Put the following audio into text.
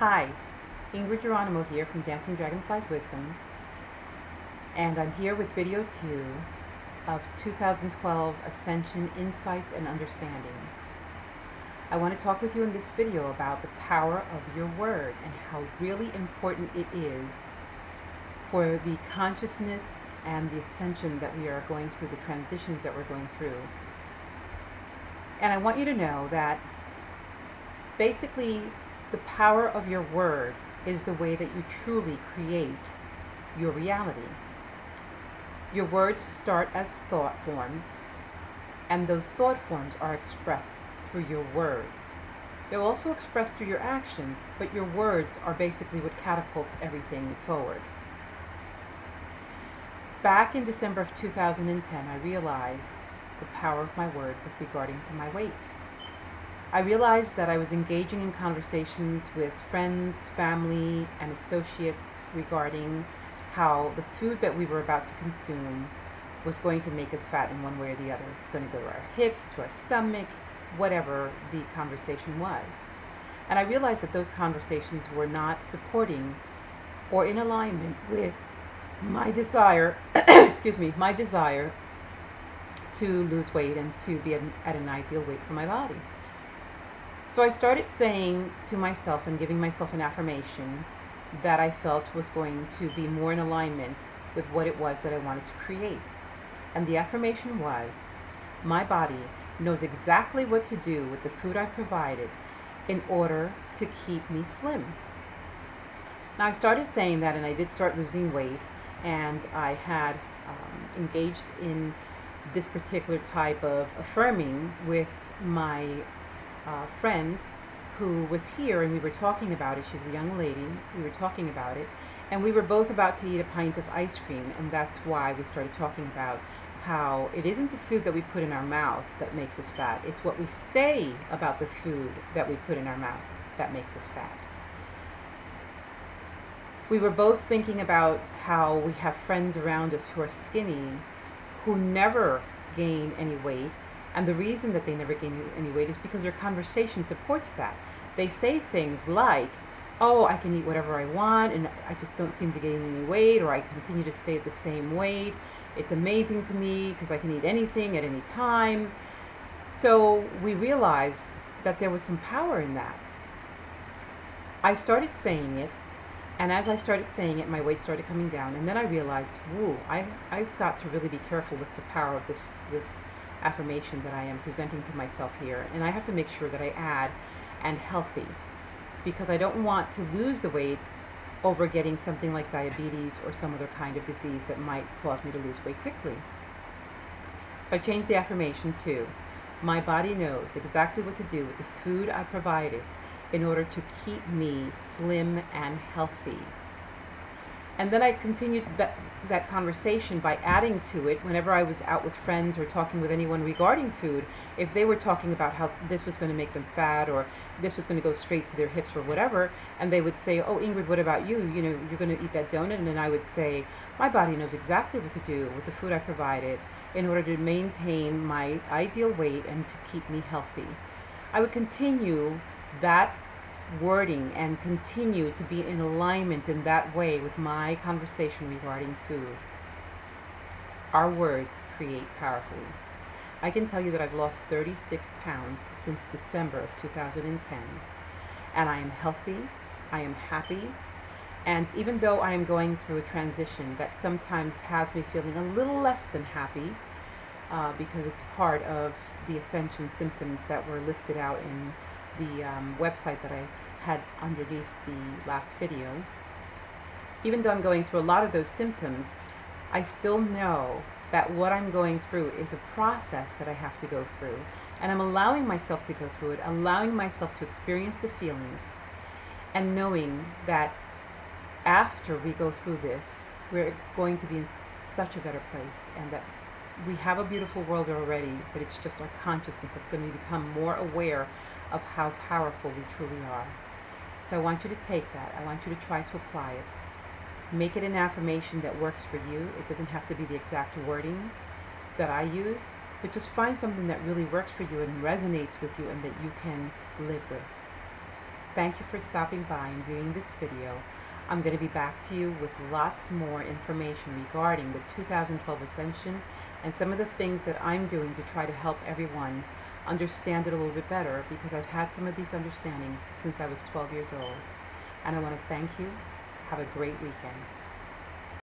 Hi, Ingrid Geronimo here from Dancing Dragonfly's Wisdom, and I'm here with video 2 of 2012 Ascension Insights and Understandings. I want to talk with you in this video about the power of your word and how really important it is for the consciousness and the ascension that we are going through, the transitions that we're going through. And I want you to know that basically the power of your word is the way that you truly create your reality. Your words start as thought forms, and those thought forms are expressed through your words. They're also expressed through your actions, but your words are basically what catapults everything forward. Back in December of 2010, I realized the power of my word with regarding to my weight. I realized that I was engaging in conversations with friends, family, and associates regarding how the food that we were about to consume was going to make us fat in one way or the other. It's going to go to our hips, to our stomach, whatever the conversation was. And I realized that those conversations were not supporting or in alignment with my desire, my desire to lose weight and to be at an ideal weight for my body. So I started saying to myself and giving myself an affirmation that I felt was going to be more in alignment with what it was that I wanted to create. And the affirmation was, my body knows exactly what to do with the food I provided in order to keep me slim. Now I started saying that, and I did start losing weight, and I had engaged in this particular type of affirming with my friend who was here, and we were talking about it. She's a young lady. We were talking about it, and we were both about to eat a pint of ice cream, and that's why we started talking about how it isn't the food that we put in our mouth that makes us fat. It's what we say about the food that we put in our mouth that makes us fat. We were both thinking about how we have friends around us who are skinny, who never gain any weight. And the reason that they never gain any weight is because their conversation supports that. They say things like, oh, I can eat whatever I want and I just don't seem to gain any weight, or I continue to stay at the same weight. It's amazing to me because I can eat anything at any time. So we realized that there was some power in that. I started saying it, and as I started saying it, my weight started coming down. And then I realized, whoa, I've got to really be careful with the power of this affirmation that I am presenting to myself here, and I have to make sure that I add and healthy, because I don't want to lose the weight over getting something like diabetes or some other kind of disease that might cause me to lose weight quickly. So I changed the affirmation to, my body knows exactly what to do with the food I provided in order to keep me slim and healthy. And then I continued that conversation by adding to it whenever I was out with friends or talking with anyone regarding food. If they were talking about how this was going to make them fat, or this was going to go straight to their hips or whatever, and they would say, oh, Ingrid, what about you? You know, you're going to eat that donut. And then I would say, my body knows exactly what to do with the food I provided in order to maintain my ideal weight and to keep me healthy. I would continue that wording and continue to be in alignment in that way with my conversation regarding food. Our words create powerfully. I can tell you that I've lost 36 pounds since December of 2010, and I am healthy, I am happy, and even though I am going through a transition that sometimes has me feeling a little less than happy, because it's part of the Ascension symptoms that were listed out in the website that I had underneath the last video. Even though I'm going through a lot of those symptoms, I still know that what I'm going through is a process that I have to go through, and I'm allowing myself to go through it, allowing myself to experience the feelings, and knowing that after we go through this, we're going to be in such a better place, and that we have a beautiful world already, but it's just our consciousness that's going to become more aware of how powerful we truly are. So I want you to take that. I want you to try to apply it. Make it an affirmation that works for you. It doesn't have to be the exact wording that I used, but just find something that really works for you and resonates with you and that you can live with. Thank you for stopping by and viewing this video. I'm going to be back to you with lots more information regarding the 2012 Ascension and some of the things that I'm doing to try to help everyone understand it a little bit better, because I've had some of these understandings since I was 12 years old. And I want to thank you. Have a great weekend.